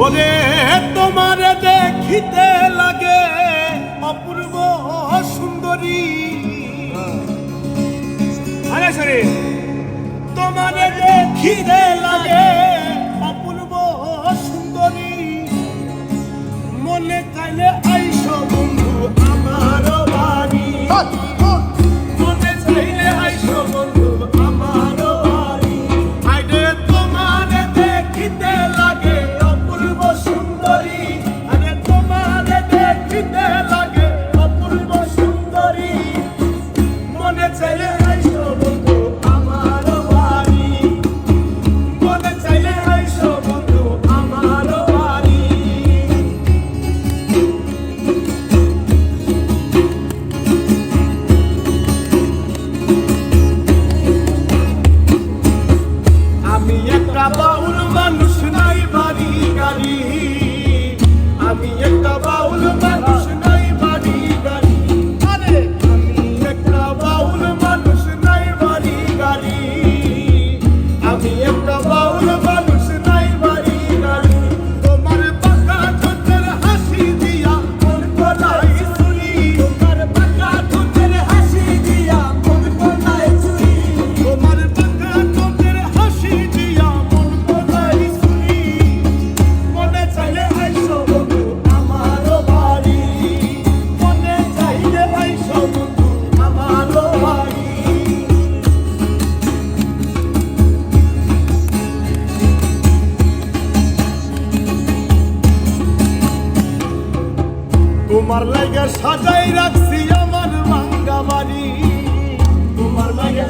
ওরে তোমারে দেখিতে লাগে অপূর্ব সুন্দরী, আরে শরীর তোমারে দেখিতে লাগে অপূর্ব সুন্দরী, মনে চাইলে আইসো বন্ধু আমার বাড়ি, মনে চাইলে আইসো বন্ধু আমার বাড়ি। আইরে তোমারে দেখিতে লাগে অপূর্ব সুন্দরী, আরে তোমারে দেখিতে লাগে অপূর্ব সুন্দরী, মনে চাইলে আইসো বন্ধু আমার বাড়ি, মনে চাইলে আইসো বন্ধু আমার বাড়ি। আমি একটা বাউল মানুষ নাই বাড়ি গাড়ি, আমি একটা বাউল মানুষ নাই বাড়ি গাড়ি, আরে আমি একটা বাউল মানুষ নাই বাড়ি গাড়ি, আমি একটা বাউল মানুষ নাই বাড়ি গাড়ি। তোমার পাকা ঠোঁটের হাসি দিয়া মন গলায় চুরি, তোমার পাকা ঠোঁটের হাসি দিয়া মন গলায় চুরি, তোমার পাকা ঠোঁটের হাসি দিয়া মন গলায় চুরি, মনে চাইলে আইসো বন্ধু আমার বাড়ি, মনে চাইলে আইসো বন্ধু আমার বাড়ি। তোমার লাগে সাজাই রাখছি আমার ভাঙ্গা বাড়ি, তোমার লাগে